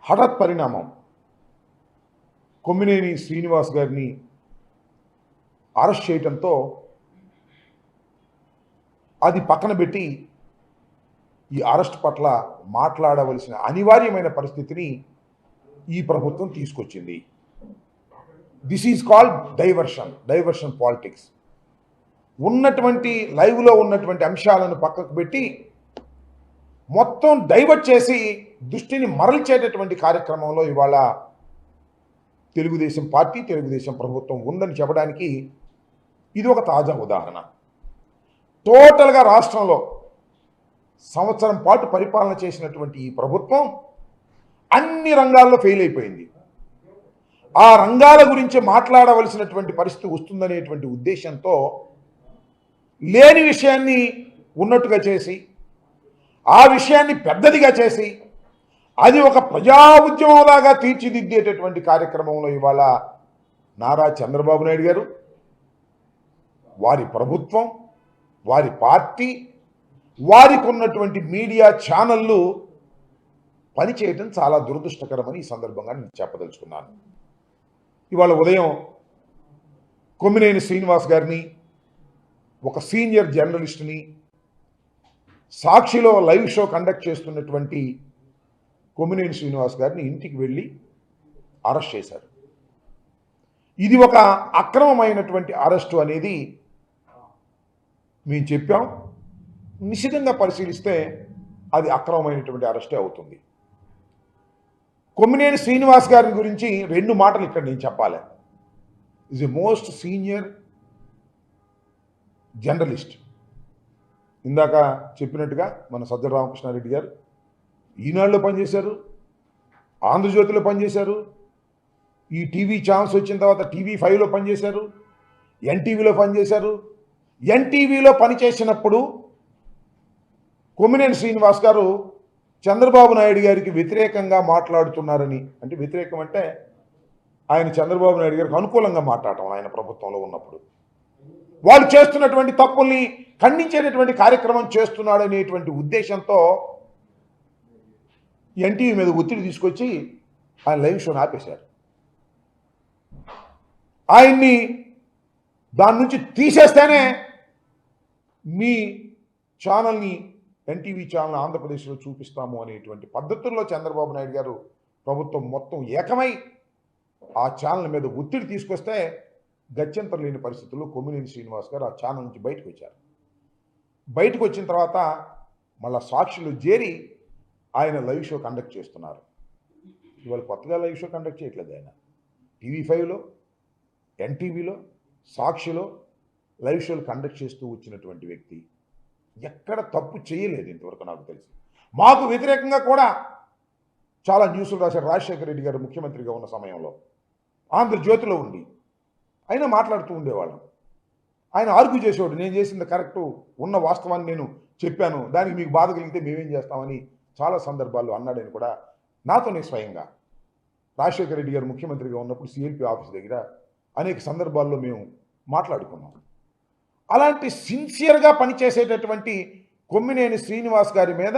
హఠాత్ పరిణామం. కొమ్మినేని శ్రీనివాస్ గారిని అరెస్ట్ చేయడంతో అది పక్కన పెట్టి ఈ అరెస్ట్ పట్ల మాట్లాడవలసిన అనివార్యమైన పరిస్థితిని ఈ ప్రభుత్వం తీసుకొచ్చింది. This is called diversion politics. ఉన్నటువంటి లైవ్లో ఉన్నటువంటి అంశాలను పక్కకు పెట్టి మొత్తం డైవర్ట్ చేసి దృష్టిని మరల్చేటటువంటి కార్యక్రమంలో ఇవాళ తెలుగుదేశం పార్టీ, తెలుగుదేశం ప్రభుత్వం ఉందని చెప్పడానికి ఇది ఒక తాజా ఉదాహరణ. టోటల్గా రాష్ట్రంలో సంవత్సరం పాటు పరిపాలన చేసినటువంటి ఈ ప్రభుత్వం అన్ని రంగాల్లో ఫెయిల్ అయిపోయింది. ఆ రంగాల గురించి మాట్లాడవలసినటువంటి పరిస్థితి వస్తుందనేటువంటి ఉద్దేశంతో లేని విషయాన్ని ఉన్నట్టుగా చేసి, ఆ విషయాన్ని పెద్దదిగా చేసి, అది ఒక ప్రజా ఉద్యమంలాగా తీర్చిదిద్దేటటువంటి కార్యక్రమంలో ఇవాళ నారా చంద్రబాబు నాయుడు గారు, వారి ప్రభుత్వం, వారి పార్టీ, వారికి ఉన్నటువంటి మీడియా ఛానళ్ళు పనిచేయటం చాలా దురదృష్టకరమని ఈ సందర్భంగా నేను చెప్పదలుచుకున్నాను. ఇవాళ ఉదయం కొమ్మినేని శ్రీనివాస్ గారిని, ఒక సీనియర్ జర్నలిస్ట్ని, సాక్షిలో లైవ్ షో కండక్ట్ చేస్తున్నటువంటి కొమ్మినేని శ్రీనివాస్ గారిని ఇంటికి వెళ్ళి అరెస్ట్ చేశారు. ఇది ఒక అక్రమమైనటువంటి అరెస్టు అనేది మేము చెప్పాం. నిశితంగా పరిశీలిస్తే అది అక్రమమైనటువంటి అరెస్టే అవుతుంది. కొమ్మినేని శ్రీనివాస్ గారి గురించి రెండు మాటలు ఇక్కడ నేను చెప్పాలి. Is a most senior journalist. ఇందాక చెప్పినట్టుగా మన సజ్జల రామకృష్ణారెడ్డి గారు ఈనాడులో పనిచేశారు, ఆంధ్రజ్యోతిలో పనిచేశారు, ఈ టీవీ ఛాన్స్ వచ్చిన తర్వాత TV5లో పనిచేశారు, ఎన్టీవీలో పనిచేశారు. ఎన్టీవీలో పనిచేసినప్పుడు కొమ్మినేని శ్రీనివాస్ గారు చంద్రబాబు నాయుడు గారికి వ్యతిరేకంగా మాట్లాడుతున్నారని, అంటే వ్యతిరేకం అంటే ఆయన చంద్రబాబు నాయుడు గారికి అనుకూలంగా మాట్లాడటం, ఆయన ప్రభుత్వంలో ఉన్నప్పుడు వాళ్ళు చేస్తున్నటువంటి తప్పుల్ని ఖండించేటటువంటి కార్యక్రమం చేస్తున్నాడనేటువంటి ఉద్దేశంతో ఎన్టీవీ మీద ఒత్తిడి తీసుకొచ్చి ఆయన లైవ్ షోని ఆపేశారు. ఆయన్ని దాని నుంచి తీసేస్తేనే మీ ఛానల్ని, ఎన్టీవీ ఛానల్ ఆంధ్రప్రదేశ్లో చూపిస్తాము అనేటువంటి పద్ధతుల్లో చంద్రబాబు నాయుడు గారు ప్రభుత్వం మొత్తం ఏకమై ఆ ఛానల్ మీద ఒత్తిడి తీసుకొస్తే గత్యంతరం లేని పరిస్థితుల్లో కొమ్మినేని శ్రీనివాస్ గారు ఆ ఛానల్ నుంచి బయటకు వచ్చారు. బయటకు వచ్చిన తర్వాత మళ్ళా సాక్షిలో చేరి ఆయన లైవ్ షో కండక్ట్ చేస్తున్నారు. ఇవాళ కొత్తగా లైవ్ షో కండక్ట్ చేయట్లేదు. ఆయన TV5లో, ఎన్టీవీలో, సాక్షిలో లైవ్ షోలు కండక్ట్ చేస్తూ వచ్చినటువంటి వ్యక్తి. ఎక్కడ తప్పు చేయలేదు ఇంతవరకు నాకు తెలిసి. మాకు వ్యతిరేకంగా కూడా చాలా న్యూస్లు రాశారు. రాజశేఖర రెడ్డి గారు ముఖ్యమంత్రిగా ఉన్న సమయంలో ఆంధ్రజ్యోతిలో ఉండి ఆయన మాట్లాడుతూ ఉండేవాళ్ళం. ఆయన ఆర్గ్యూ చేసేవాడు, నేను చేసింది కరెక్టు, ఉన్న వాస్తవాన్ని నేను చెప్పాను, దానికి మీకు బాధ కలిగితే మేమేం చేస్తామని చాలా సందర్భాల్లో అన్నాడని కూడా నాతోనే స్వయంగా రాజశేఖర రెడ్డి గారు ముఖ్యమంత్రిగా ఉన్నప్పుడు CLP ఆఫీస్ దగ్గర అనేక సందర్భాల్లో మేము మాట్లాడుకున్నాం. అలాంటి సిన్సియర్గా పనిచేసేటటువంటి కొమ్మినేని శ్రీనివాస్ గారి మీద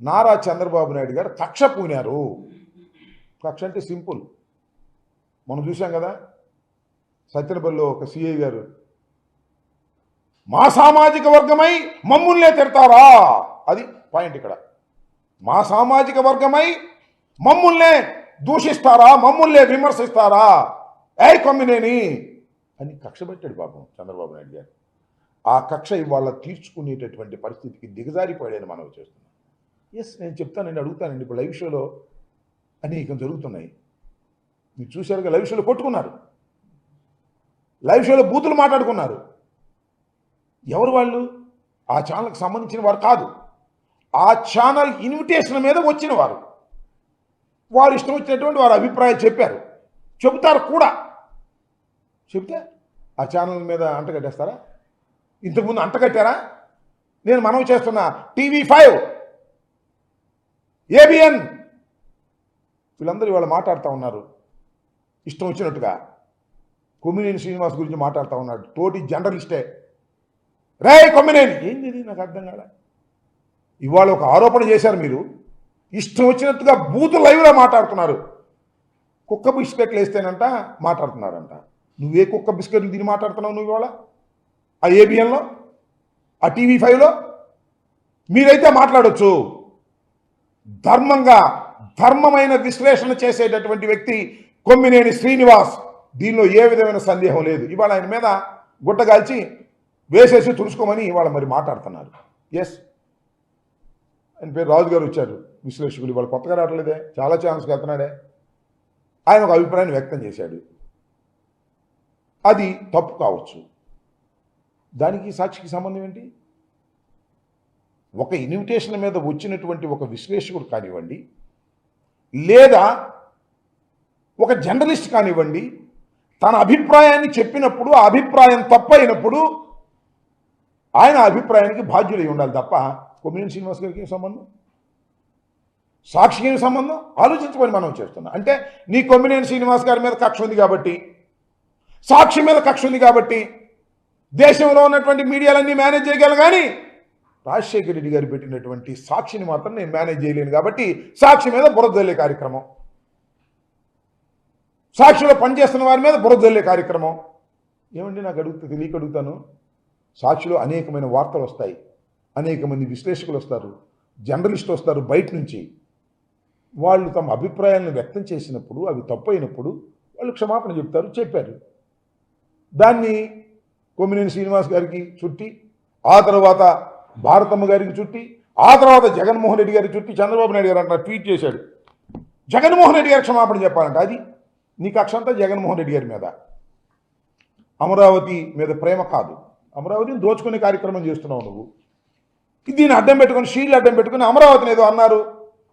నారా చంద్రబాబు నాయుడు గారు కక్ష పూనారు. కక్ష అంటే సింపుల్, మనం చూసాం కదా. సత్యనపల్లిలో ఒక CI గారు, మా సామాజిక వర్గమై మమ్ముల్నే తిడతారా, అది పాయింట్ ఇక్కడ. మా సామాజిక వర్గమై మమ్ముల్నే దూషిస్తారా, మమ్ముల్నే విమర్శిస్తారా, ఏ కొమ్మినేని అని కక్ష పెట్టాడు పాపం చంద్రబాబు నాయుడు గారు. ఆ కక్ష ఇవాళ తీర్చుకునేటటువంటి పరిస్థితికి దిగజారిపోయాడని మనం చేస్తున్నాం. నేను చెప్తానండి, అడుగుతానండి. ఇప్పుడు లైవ్ షోలో అనేకం జరుగుతున్నాయి, మీరు చూశారుగా. లైవ్ షోలో కొట్టుకున్నారు, లైవ్ షోలో బూతులు మాట్లాడుకున్నారు. ఎవరు వాళ్ళు? ఆ ఛానల్కి సంబంధించిన వారు కాదు, ఆ ఛానల్ ఇన్విటేషన్ మీద వచ్చిన వారు. వారు ఇష్టం వచ్చినటువంటి వారు అభిప్రాయాలు చెప్పారు, చెబుతారు కూడా. చెబితే ఆ ఛానల్ మీద అంటగట్టేస్తారా? ఇంతకుముందు అంటగట్టారా? నేను మనవి చేస్తున్నా, TV5, ABN వీళ్ళందరూ ఇవాళ మాట్లాడుతూ ఉన్నారు ఇష్టం వచ్చినట్టుగా. కొమ్మినేని శ్రీనివాస్ గురించి మాట్లాడుతూ ఉన్నాడు. తోటి జర్నలిస్టే, రే కొమ్మినేని ఏంది ఇది నాకు అర్థం కాలే. ఇవాళ ఒక ఆరోపణ చేశారు మీరు, ఇష్టం వచ్చినట్టుగా బూతు లైవ్లో మాట్లాడుతున్నారు. కుక్క బిస్కెట్లు వేస్తేనంట మాట్లాడుతున్నారంట. నువ్వే కుక్క బిస్కెట్లు తిని మాట్లాడుతున్నావు నువ్వు ఇవాళ? ఆ ఏబిఎన్లో, ఆ TV5లో మీరైతే మాట్లాడొచ్చు. ధర్మమైన విశ్లేషణ చేసేటటువంటి వ్యక్తి కొమ్మినేని శ్రీనివాస్. దీనిలో ఏ విధమైన సందేహం లేదు. ఇవాళ ఆయన మీద గుట్టగాల్చి వేసేసి తుడుచుకోమని ఇవాళ మరి మాట్లాడుతున్నారు. ఎస్, ఆయన పేరు రాజు గారు వచ్చారు, విశ్లేషకులు. ఇవాళ కొత్తగా రావట్లేదే, చాలా ఛానల్స్కి వెళ్తున్నాడే. ఆయన ఒక అభిప్రాయాన్ని వ్యక్తం చేశాడు, అది తప్పు కావచ్చు. దానికి సాక్షికి సంబంధం ఏంటి? ఒక ఇన్విటేషన్ మీద వచ్చినటువంటి ఒక విశ్లేషకుడు కానివ్వండి, లేదా ఒక జర్నలిస్ట్ కానివ్వండి, తన అభిప్రాయాన్ని చెప్పినప్పుడు ఆ అభిప్రాయం తప్పైనప్పుడు ఆయన అభిప్రాయానికి బాధ్యులై ఉండాలి తప్ప కొమ్మినేని శ్రీనివాస్ గారికి ఏం సంబంధం, సాక్షికి ఏం సంబంధం? ఆలోచించుకొని మనం చేస్తున్నాం. అంటే నీ కొమ్మినేని శ్రీనివాస్ గారి మీద కక్ష ఉంది కాబట్టి, సాక్షి మీద కక్ష ఉంది కాబట్టి దేశంలో ఉన్నటువంటి మీడియాలన్నీ మేనేజ్ చేయగలను, కానీ రాజశేఖర రెడ్డి గారు పెట్టినటువంటి సాక్షిని మాత్రం నేను మేనేజ్ చేయలేను కాబట్టి సాక్షి మీద బురద జల్లే కార్యక్రమం, సాక్షిలో పనిచేస్తున్న వారి మీద బురద జల్లే కార్యక్రమం. ఏమండి నాకు తెలియక అడుగుతాను. సాక్షిలో అనేకమైన వార్తలు వస్తాయి, అనేక మంది విశ్లేషకులు వస్తారు, జర్నలిస్టులు వస్తారు బయట నుంచి. వాళ్ళు తమ అభిప్రాయాలను వ్యక్తం చేసినప్పుడు అవి తప్పైనప్పుడు వాళ్ళు క్షమాపణ చెప్తారు, చెప్పారు. దాన్ని కొమ్మినేని శ్రీనివాస్ గారికి చుట్టి, ఆ తర్వాత భారతమ్మ గారికి చుట్టి, ఆ తర్వాత జగన్మోహన్ రెడ్డి గారికి చుట్టి, చంద్రబాబు నాయుడు గారు అంట ట్వీట్ చేశాడు, జగన్మోహన్ రెడ్డి గారికి క్షమాపణ చెప్పాలంట. అది నీ కక్ష అంతా జగన్మోహన్ రెడ్డి గారి మీద. అమరావతి మీద ప్రేమ కాదు, అమరావతిని దోచుకునే కార్యక్రమం చేస్తున్నావు నువ్వు. దీన్ని అడ్డం పెట్టుకుని, షీల్డ్ అడ్డం పెట్టుకుని అమరావతిని ఏదో అన్నారు,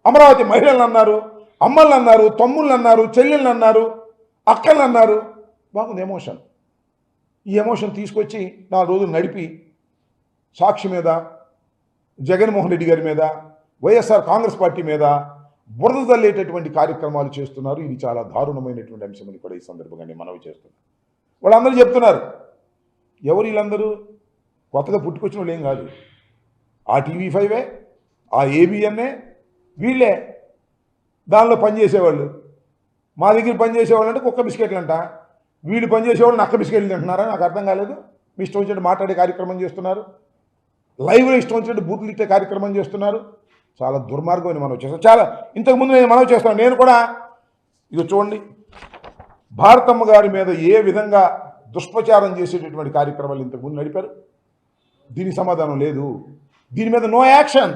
అమరావతి మహిళలను అన్నారు, అమ్మల్ని అన్నారు, తమ్ముళ్ళని అన్నారు, చెల్లెళ్ళని అన్నారు, అక్కల్ని అన్నారు. బాగుంది ఎమోషన్. ఈ ఎమోషన్ తీసుకొచ్చి 4 రోజులు నడిపి సాక్షి మీద, జగన్మోహన్ రెడ్డి గారి మీద, వైఎస్ఆర్ కాంగ్రెస్ పార్టీ మీద బురద తల్లేటటువంటి కార్యక్రమాలు చేస్తున్నారు. ఇది చాలా దారుణమైనటువంటి అంశమని కూడా ఈ సందర్భంగా నేను మనవి చేస్తున్నాను. వాళ్ళందరూ చెప్తున్నారు. ఎవరు వీళ్ళందరూ? కొత్తగా పుట్టుకొచ్చిన వాళ్ళు ఏం కాదు. ఆ TV5, ఆ ABN, వీళ్ళే దానిలో పనిచేసేవాళ్ళు. మా దగ్గర పనిచేసేవాళ్ళు అంటే కుక్క బిస్కెట్లు అంట, వీళ్ళు పనిచేసేవాళ్ళు నక్క బిస్కెట్లు తింటున్నారా? నాకు అర్థం కాలేదు. మీ ఇష్టం వచ్చినట్టు మాట్లాడే కార్యక్రమం చేస్తున్నారు, లైవ్లో ఇష్టం వచ్చినట్టు బూతులు ఇచ్చే కార్యక్రమం చేస్తున్నారు. చాలా దుర్మార్గం అని మనం చేస్తాం. చాలా ఇంతకుముందు నేను మనవి చేస్తాను. నేను కూడా ఇది చూడండి, భారతమ్మ గారి మీద ఏ విధంగా దుష్ప్రచారం చేసేటటువంటి కార్యక్రమాలు ఇంతకుముందు నడిపారు. దీనికి సమాధానం లేదు. దీని మీద నో యాక్షన్.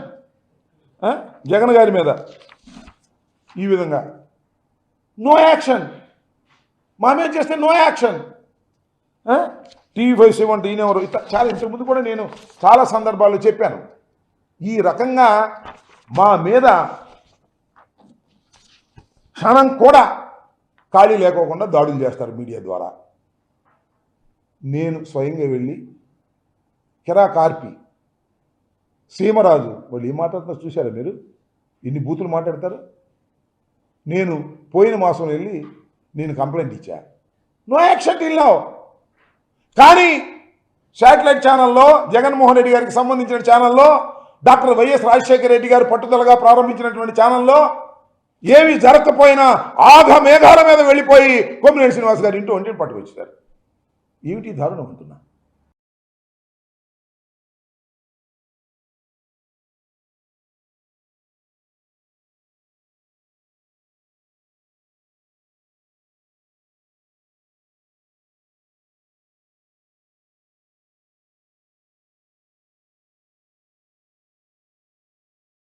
జగన్ గారి మీద ఈ విధంగా నో యాక్షన్, మా మీద చేస్తే నో యాక్షన్. TV5 7 ఈయనెవరు? చాలా ఇంతకుముందు కూడా నేను చాలా సందర్భాల్లో చెప్పాను. ఈ రకంగా మా మీద క్షణం కూడా ఖాళీ లేకోకుండా దాడులు చేస్తారు మీడియా ద్వారా. నేను స్వయంగా వెళ్ళి కిరా కార్పి, సీమరాజు, వాళ్ళు ఏం మాట్లాడుతున్నారు చూశారా మీరు? ఇన్ని బూతులు మాట్లాడతారు. నేను పోయిన మాసం వెళ్ళి నేను కంప్లైంట్ ఇచ్చా, నో యాక్షన్ టిల్ నౌ. కానీ శాటిలైట్ ఛానల్లో, జగన్మోహన్ రెడ్డి గారికి సంబంధించిన ఛానల్లో, డాక్టర్ వైఎస్ రాజశేఖర రెడ్డి గారు పట్టుదలగా ప్రారంభించినటువంటి ఛానల్లో ఏమి జరగకపోయినా ఆఘ మేఘాల మీద వెళ్ళిపోయి కొమ్మినేని శ్రీనివాస్ గారి ఇంటి ఒంటిని పట్టుకొచ్చారు. ఏమిటి దారుణం అంటున్నా.